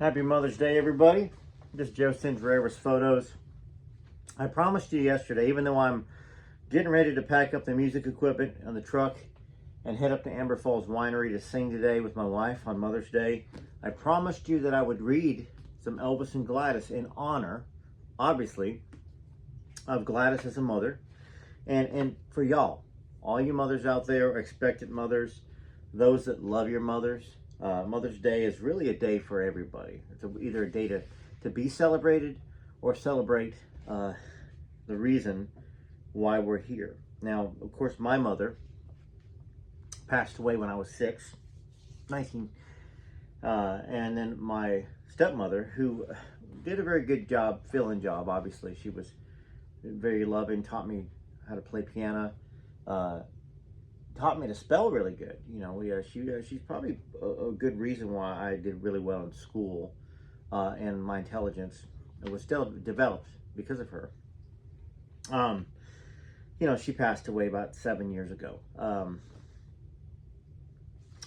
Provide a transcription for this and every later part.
Happy Mother's Day, everybody. This is Joe Cingereras Photos. I promised you yesterday, even though I'm getting ready to pack up the music equipment on the truck and head up to Amber Falls Winery to sing today with my wife on Mother's Day, I promised you that I would read some Elvis and Gladys in honor, obviously, of Gladys as a mother. And for y'all, all you mothers out there, expectant mothers, those that love your mothers, Mother's Day is really a day for everybody. It's either a day to be celebrated or celebrate the reason why we're here. Now, of course, my mother passed away when I was 6, and then my stepmother, who did a very good job, fill-in job, obviously. She was very loving, taught me how to play piano, taught me to spell really good. You know, she's probably a good reason why I did really well in school, and my intelligence was still developed because of her. You know, she passed away about 7 years ago,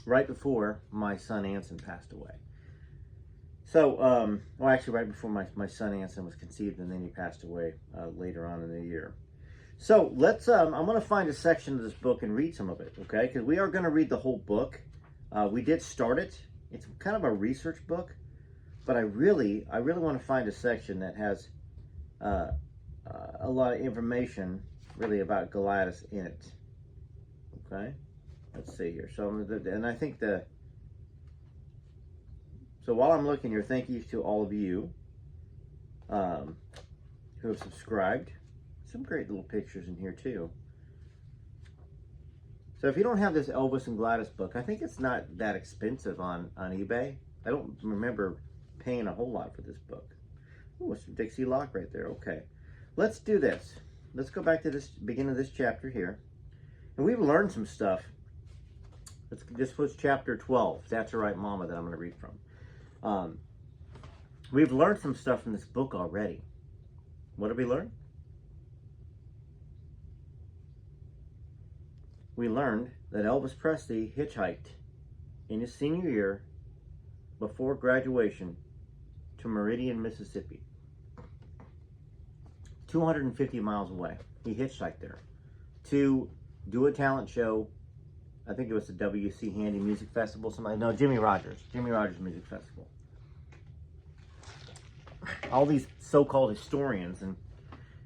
right before my son Anson passed away. So, well, actually, right before my son Anson was conceived, and then he passed away later on in the year. So let's, I'm going to find a section of this book and read some of it, okay? Because we are going to read the whole book. We did start it. It's kind of a research book, but I really want to find a section that has a lot of information, really, about Gladys in it, okay? Let's see here. So, and I think so while I'm looking here, thank you to all of you who have subscribed. Some great little pictures in here too. So if you don't have this Elvis and Gladys book, I think it's not that expensive on eBay. I don't remember paying a whole lot for this book. Oh, it's some Dixie Lock right there. Okay, let's do this. Let's go back to this beginning of this chapter here, and we've learned some stuff. This was chapter 12. That's All Right, Mama, that I'm going to read from. We've learned some stuff from this book already. What did we learn? We learned that Elvis Presley hitchhiked in his senior year before graduation to Meridian, Mississippi. 250 miles away. He hitchhiked there to do a talent show. I think it was the W.C. Handy Music Festival. No, Jimmy Rogers Music Festival. All these so-called historians and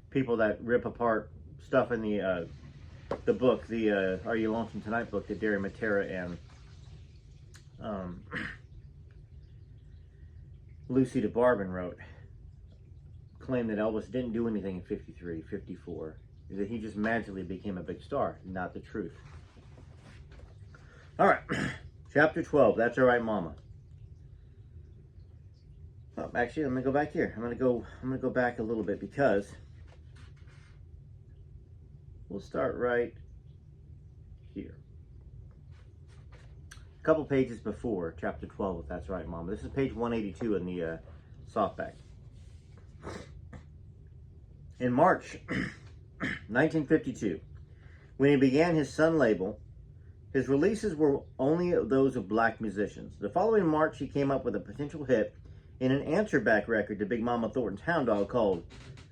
people that rip apart stuff in the book, the Are You Lonesome Tonight book that Derry Matera and Lucy DeBarban wrote, claim that Elvis didn't do anything in 53, 54, that he just magically became a big star. Not the truth. All right, chapter 12, That's All Right, Mama. Oh, actually, let me go back here. I'm gonna go back a little bit, because we'll start right here. A couple pages before chapter 12 of That's Right, Mama. This is page 182 in the softback. In March 1952, when he began his Sun label, his releases were only those of black musicians. The following March, he came up with a potential hit in an answer-back record to Big Mama Thornton's Hound Dog called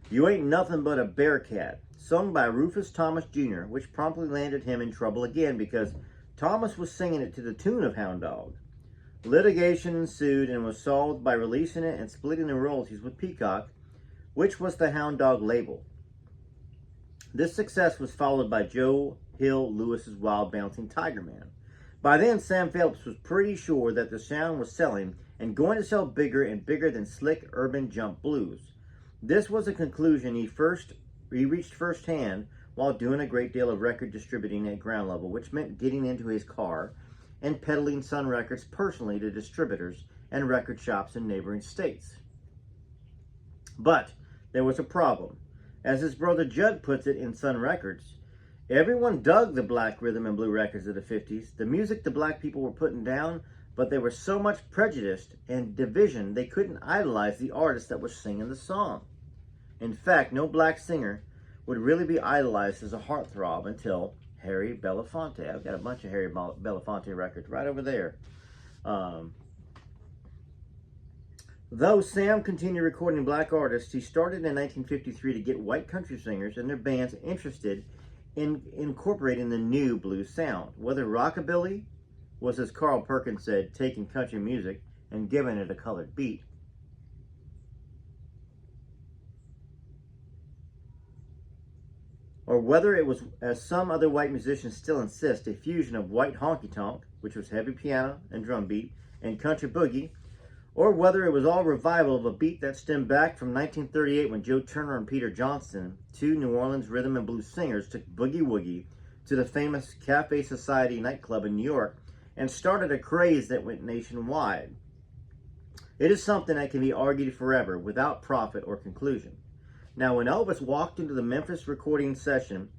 You Ain't Nothing But a Bearcat, sung by Rufus Thomas Jr., which promptly landed him in trouble again because Thomas was singing it to the tune of Hound Dog. Litigation ensued and was solved by releasing it and splitting the royalties with Peacock, which was the Hound Dog label. This success was followed by Joe Hill Lewis's Wild Bouncing Tiger Man. By then, Sam Phillips was pretty sure that the sound was selling and going to sell bigger and bigger than slick urban jump blues. This was a conclusion he reached firsthand while doing a great deal of record distributing at ground level, which meant getting into his car and peddling Sun Records personally to distributors and record shops in neighboring states. But there was a problem. As his brother Judd puts it in Sun Records, everyone dug the black rhythm and blue records of the 50s, the music the black people were putting down, but they were so much prejudiced and division they couldn't idolize the artist that was singing the song. In fact, no black singer would really be idolized as a heartthrob until Harry Belafonte. I've got a bunch of Harry Belafonte records right over there. Though Sam continued recording black artists, he started in 1953 to get white country singers and their bands interested in incorporating the new blues sound. Whether rockabilly was, as Carl Perkins said, taking country music and giving it a colored beat, or whether it was, as some other white musicians still insist, a fusion of white honky-tonk, which was heavy piano and drum beat, and country boogie, or whether it was all revival of a beat that stemmed back from 1938 when Joe Turner and Peter Johnston, two New Orleans rhythm and blues singers, took boogie woogie to the famous Cafe Society nightclub in New York and started a craze that went nationwide. It is something that can be argued forever without profit or conclusion. Now, when Elvis walked into the Memphis recording service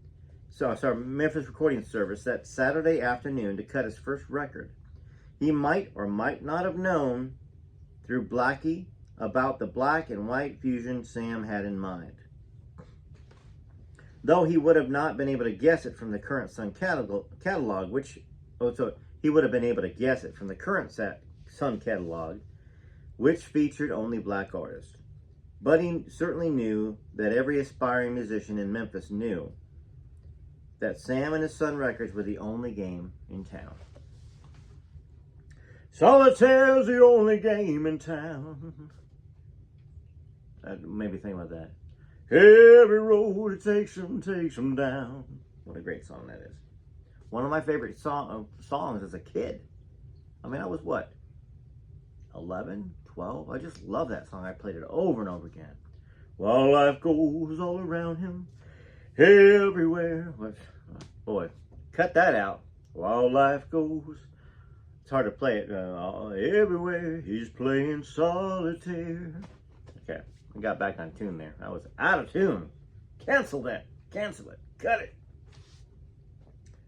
that Saturday afternoon to cut his first record, he might or might not have known through Blackie about the black and white fusion Sam had in mind. Though he would have not been able to guess it from the current Sun catalog, he would have been able to guess it from the current Sun catalog, which featured only black artists. But he certainly knew that every aspiring musician in Memphis knew that Sam and his Sun Records were the only game in town. Solitaire's the only game in town. That made me think about that. Every road it takes them down. What a great song that is. One of my favorite songs as a kid. I mean, I was what? 11, 12? I just love that song. I played it over and over again. While life goes all around him, everywhere. Boy, cut that out. While life goes. It's hard to play it. Everywhere he's playing solitaire. Okay, I got back on tune there. I was out of tune. Cancel that. Cancel it. Cut it.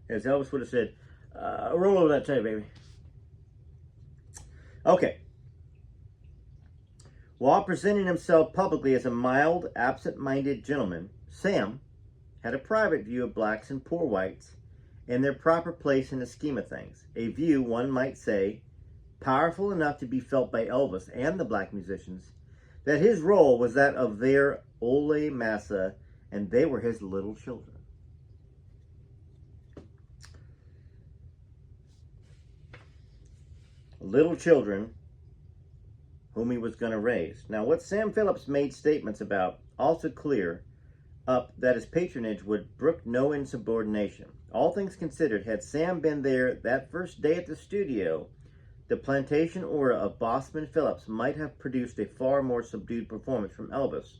As Elvis would have said, roll over that tape, baby. Okay. While presenting himself publicly as a mild, absent-minded gentleman, Sam had a private view of blacks and poor whites and their proper place in the scheme of things. A view, one might say, powerful enough to be felt by Elvis and the black musicians, that his role was that of their ole massa, and they were his little children. Little children whom he was going to raise. Now, what Sam Phillips made statements about also clear up that his patronage would brook no insubordination. All things considered, had Sam been there that first day at the studio, the plantation aura of Bossman Phillips might have produced a far more subdued performance from Elvis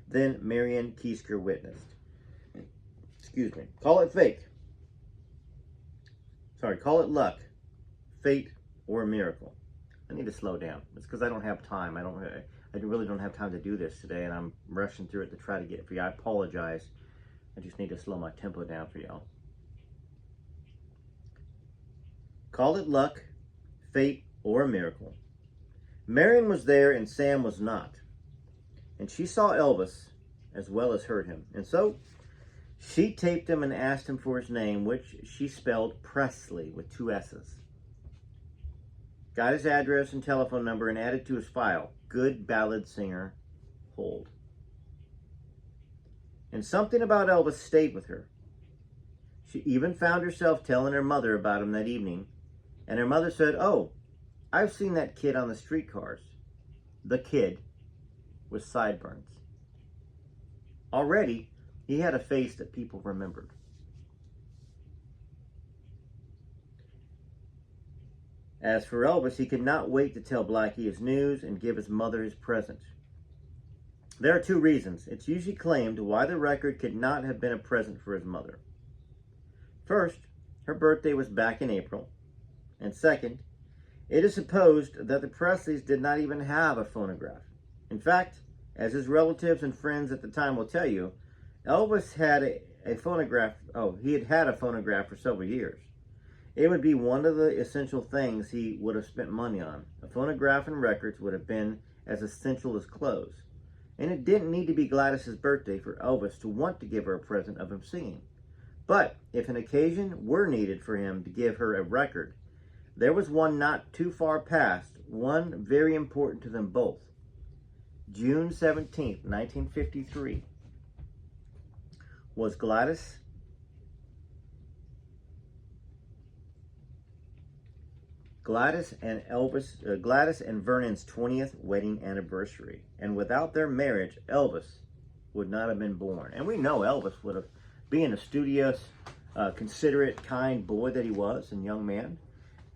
than Marion Keisker witnessed. Excuse me. Call it fate. Call it luck, fate, or a miracle. I need to slow down. It's because I don't have time. I really don't have time to do this today, and I'm rushing through it to try to get it for you. I apologize. I just need to slow my tempo down for y'all. Call it luck, fate, or a miracle. Marion was there and Sam was not. And she saw Elvis as well as heard him. And so she taped him and asked him for his name, which she spelled Presley with 2 S's. Got his address and telephone number and added to his file. Good ballad singer, hold. And something about Elvis stayed with her. She even found herself telling her mother about him that evening. And her mother said, "Oh, I've seen that kid on the streetcars." The kid with sideburns. Already, he had a face that people remembered. As for Elvis, he could not wait to tell Blackie his news and give his mother his present. There are 2 reasons, it's usually claimed, why the record could not have been a present for his mother. First, her birthday was back in April. And second, it is supposed that the Presleys did not even have a phonograph. In fact, as his relatives and friends at the time will tell you, Elvis had a phonograph. He had had a phonograph for several years. It would be one of the essential things he would have spent money on. A phonograph and records would have been as essential as clothes. And it didn't need to be Gladys's birthday for Elvis to want to give her a present of him singing. But if an occasion were needed for him to give her a record, there was one not too far past, one very important to them both. June 17th, 1953, was Gladys and Vernon's 20th wedding anniversary. And without their marriage, Elvis would not have been born. And we know Elvis would have, being a studious, considerate, kind boy that he was and young man,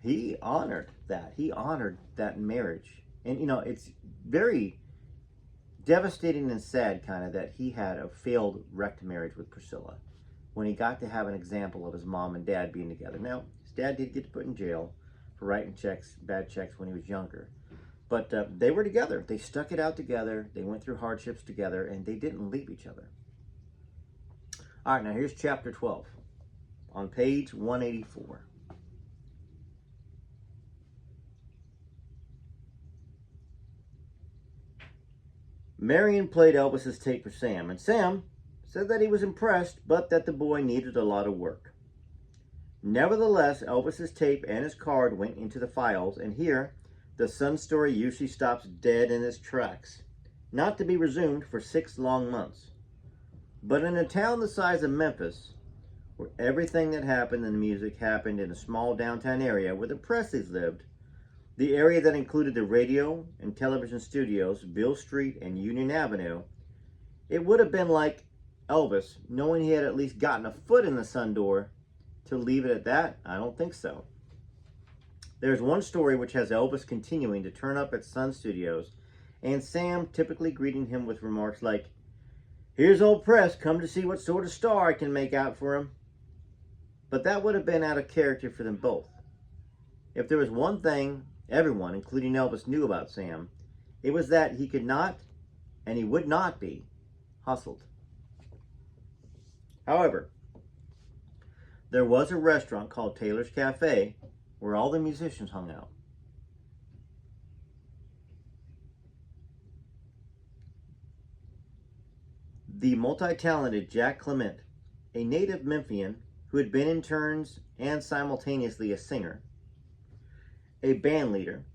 he honored that. He honored that marriage. And, you know, it's very devastating and sad kind of that he had a failed wrecked marriage with Priscilla when he got to have an example of his mom and dad being together. Now, his dad did get put in jail for writing checks, bad checks when he was younger. But they were together. They stuck it out together. They went through hardships together, and they didn't leave each other. All right, now here's chapter 12 on page 184. Marion played Elvis's tape for Sam, and Sam said that he was impressed, but that the boy needed a lot of work. Nevertheless, Elvis's tape and his card went into the files, and here, the Sun story usually stops dead in its tracks, not to be resumed for 6 long months. But in a town the size of Memphis, where everything that happened in the music happened in a small downtown area where the Presleys lived, the area that included the radio and television studios, Bill Street and Union Avenue, it would have been like Elvis, knowing he had at least gotten a foot in the Sun door, to leave it at that. I don't think so. There's one story which has Elvis continuing to turn up at Sun Studios, and Sam typically greeting him with remarks like, "Here's old Press, come to see what sort of star I can make out for him." But that would have been out of character for them both. If there was one thing everyone, including Elvis, knew about Sam, it was that he could not, and he would not be, hustled. However, there was a restaurant called Taylor's Cafe where all the musicians hung out. The multi-talented Jack Clement, a native Memphian who had been in turns and simultaneously a singer, a band leader.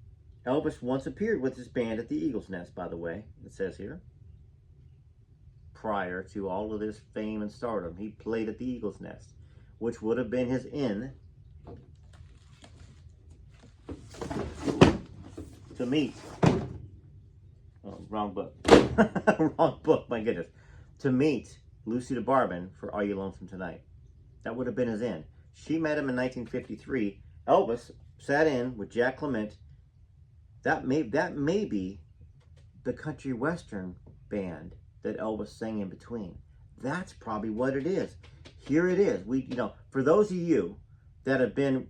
Elvis once appeared with his band at the Eagle's Nest, by the way, it says here. Prior to all of this fame and stardom, he played at the Eagle's Nest, which would have been his inn to meet, wrong book, wrong book, my goodness, to meet Lucy the Barbin for Are You Lonesome Tonight? That would have been his inn. She met him in 1953. Elvis sat in with Jack Clement. That may be the country western band that Elvis sang in between. That's probably what it is. Here it is. For those of you that have been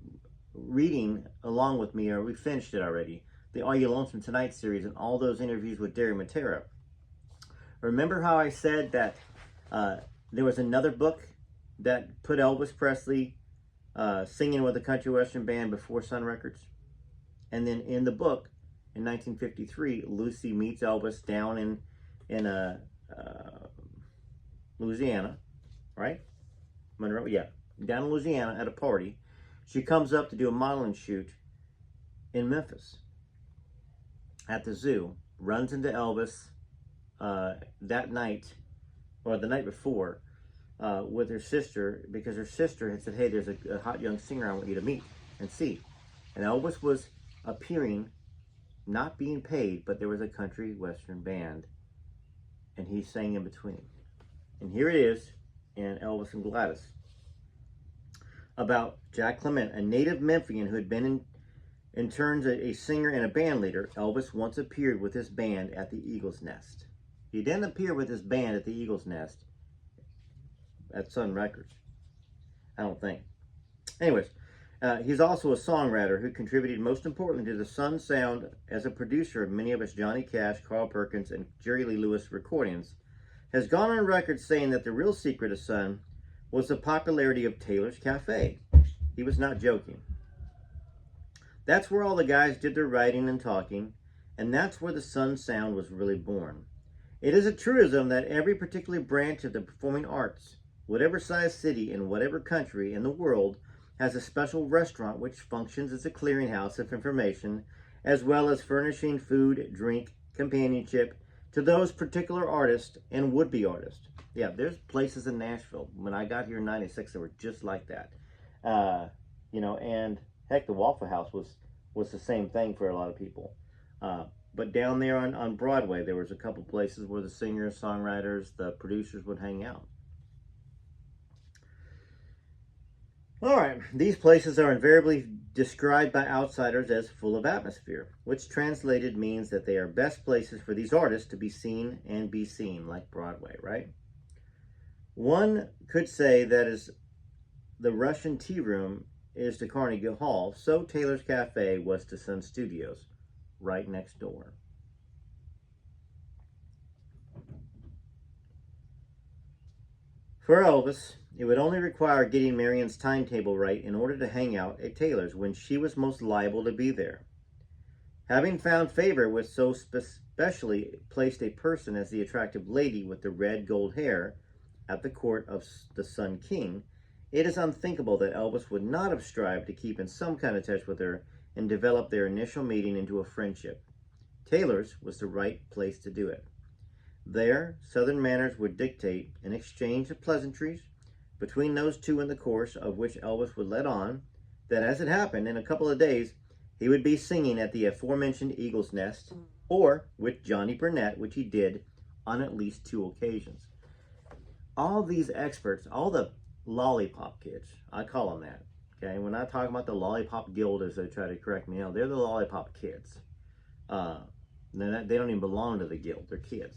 reading along with me, or we finished it already, the Are You Lonesome Tonight series and all those interviews with Derry Matera. Remember how I said that there was another book that put Elvis Presley singing with a country western band before Sun Records? And then in the book, in 1953, Lucy meets Elvis down in Louisiana, right? Monroe, yeah, down in Louisiana at a party. She comes up to do a modeling shoot in Memphis at the zoo, runs into Elvis that night, or the night before, with her sister, because her sister had said, "Hey, there's a hot young singer I want you to meet and see." And Elvis was appearing, not being paid, but there was a country western band, and he sang in between. And here it is in Elvis and Gladys, about Jack Clement, a native Memphian who had been in turns a singer and a band leader. Elvis once appeared with his band at the Eagle's Nest. He didn't appear with his band at the Eagle's Nest at Sun Records, I don't think. Anyways, he's also a songwriter who contributed most importantly to the Sun sound as a producer of many of his Johnny Cash, Carl Perkins, and Jerry Lee Lewis recordings. Has gone on record saying that the real secret of Sun was the popularity of Taylor's Cafe. He was not joking. That's where all the guys did their writing and talking, and that's where the Sun sound was really born. It is a truism that every particular branch of the performing arts, whatever size city in whatever country in the world, has a special restaurant which functions as a clearinghouse of information, as well as furnishing food, drink, companionship, to those particular artists and would-be artists. Yeah, there's places in Nashville. When I got here in '96, they were just like that. And heck, the Waffle House was the same thing for a lot of people. But down there on Broadway, there was a couple places where the singers, songwriters, the producers would hang out. All right, these places are invariably described by outsiders as full of atmosphere, which translated means that they are best places for these artists to be seen and be seen, like Broadway, right? One could say that as the Russian Tea Room is to Carnegie Hall, so Taylor's Cafe was to Sun Studios, right next door. For Elvis, it would only require getting Marion's timetable right in order to hang out at Taylor's when she was most liable to be there. Having found favor with so specially placed a person as the attractive lady with the red gold hair at the court of the Sun King, it is unthinkable that Elvis would not have strived to keep in some kind of touch with her and develop their initial meeting into a friendship. Taylor's was the right place to do it. There, Southern manners would dictate an exchange of pleasantries between those two in the course of which Elvis would let on that, as it happened, in a couple of days, he would be singing at the aforementioned Eagle's Nest or with Johnny Burnett, which he did on at least 2 occasions. All these experts, all the lollipop kids, I call them that, okay? When I talk about the lollipop guild, as they try to correct me now, they're the lollipop kids. They don't even belong to the guild, they're kids.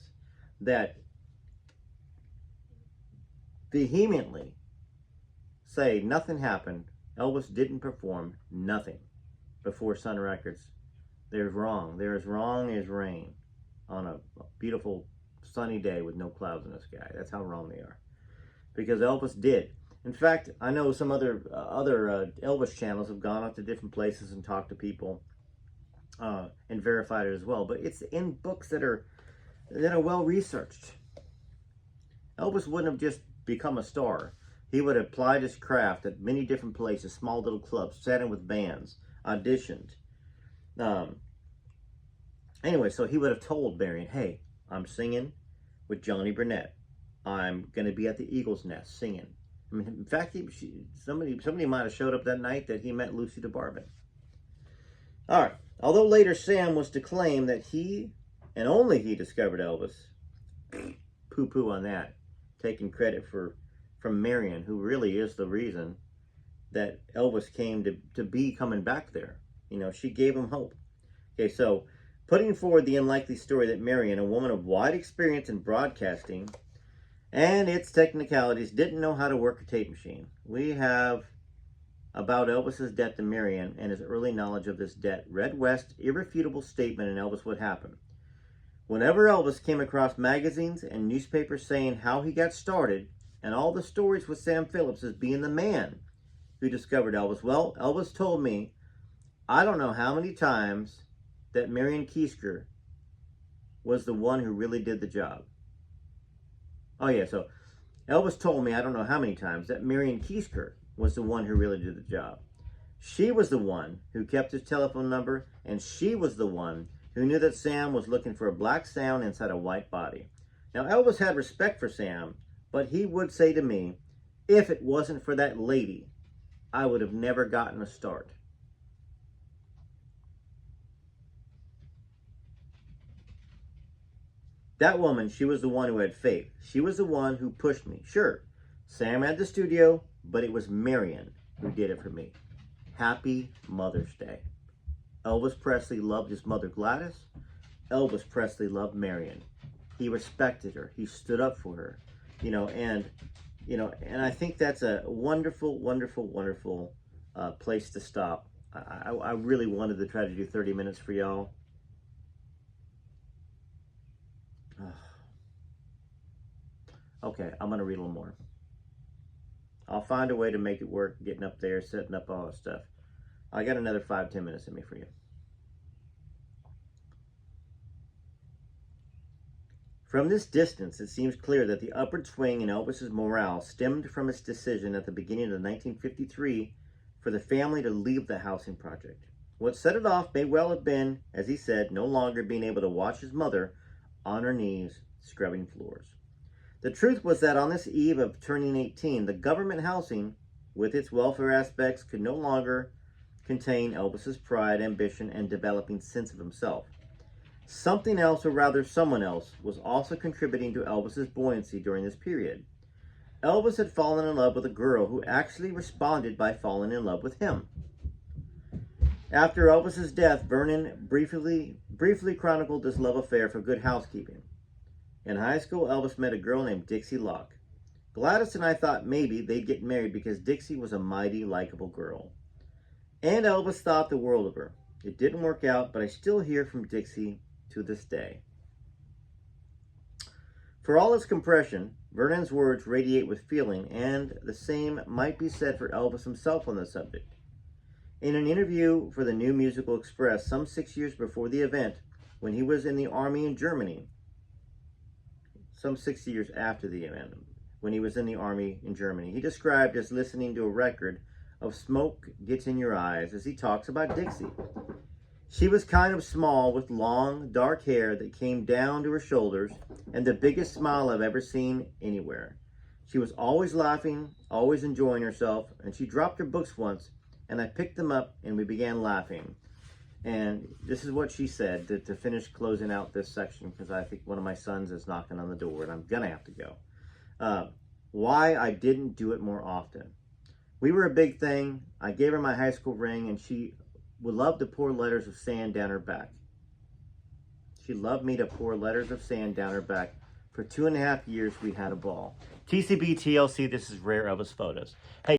That vehemently say nothing happened, Elvis didn't perform, nothing, before Sun Records. They're wrong. They're as wrong as rain on a beautiful sunny day with no clouds in the sky. That's how wrong they are. Because Elvis did. In fact, I know some other Elvis channels have gone out to different places and talked to people and verified it as well. But it's in books that are well researched. Elvis wouldn't have just become a star. He would have applied his craft at many different places, small little clubs, sat in with bands, auditioned. Anyway, so he would have told Marion, hey, I'm singing with Johnny Burnett. I'm going to be at the Eagle's Nest singing. I mean, in fact, somebody might have showed up that night that he met Lucy DeBarvin. All right. Although later Sam was to claim that he, and only he, discovered Elvis, poo-poo on that, taking credit from Marion, who really is the reason that Elvis came to be coming back there. You know, she gave him hope. Okay, so putting forward the unlikely story that Marion, a woman of wide experience in broadcasting and its technicalities, didn't know how to work a tape machine. We have about Elvis's debt to Marion and his early knowledge of this debt. Red West's irrefutable statement in Elvis Would Happen. Whenever Elvis came across magazines and newspapers saying how he got started, and all the stories with Sam Phillips as being the man who discovered Elvis, well, Elvis told me, I don't know how many times that Marion Keisker was the one who really did the job. Oh yeah, so Elvis told me, I don't know how many times, that Marion Keisker was the one who really did the job. She was the one who kept his telephone number, and she was the one who knew that Sam was looking for a black sound inside a white body. Now, Elvis had respect for Sam, but he would say to me, if it wasn't for that lady, I would have never gotten a start. That woman, she was the one who had faith. She was the one who pushed me. Sure, Sam had the studio, but it was Marion who did it for me. Happy Mother's Day. Elvis Presley loved his mother Gladys. Elvis Presley loved Marion. He respected her. He stood up for her. And I think that's a wonderful, wonderful, wonderful place to stop. I really wanted to try to do 30 minutes for y'all. Okay, I'm going to read a little more. I'll find a way to make it work, getting up there, setting up all that stuff. I got another 5-10 minutes in me for you. From this distance, it seems clear that the upward swing in Elvis's morale stemmed from his decision at the beginning of 1953 for the family to leave the housing project. What set it off may well have been, as he said, no longer being able to watch his mother on her knees, scrubbing floors. The truth was that on this eve of turning 18, the government housing, with its welfare aspects, could no longer contain Elvis's pride, ambition, and developing sense of himself. Something else, or rather someone else, was also contributing to Elvis's buoyancy during this period. Elvis had fallen in love with a girl who actually responded by falling in love with him. After Elvis's death, Vernon briefly chronicled this love affair for Good Housekeeping. In high school, Elvis met a girl named Dixie Locke. Gladys and I thought maybe they'd get married because Dixie was a mighty likable girl. And Elvis thought the world of her. It didn't work out, but I still hear from Dixie to this day. For all its compression, Vernon's words radiate with feeling, and the same might be said for Elvis himself on the subject. In an interview for the New Musical Express some 6 years before the event, when he was in the army in Germany, some 60 years after the event, when he was in the army in Germany, he described as listening to a record of Smoke Gets in Your Eyes as he talks about Dixie. She was kind of small with long, dark hair that came down to her shoulders and the biggest smile I've ever seen anywhere. She was always laughing, always enjoying herself, and she dropped her books once, and I picked them up and we began laughing. And this is what she said to finish closing out this section, because I think one of my sons is knocking on the door and I'm going to have to go. Why I didn't do it more often. We were a big thing. I gave her my high school ring, and she would love to pour letters of sand down her back. She loved me to pour letters of sand down her back. For 2.5 years, we had a ball. TCB TLC, this is Rare Elvis Photos. Hey.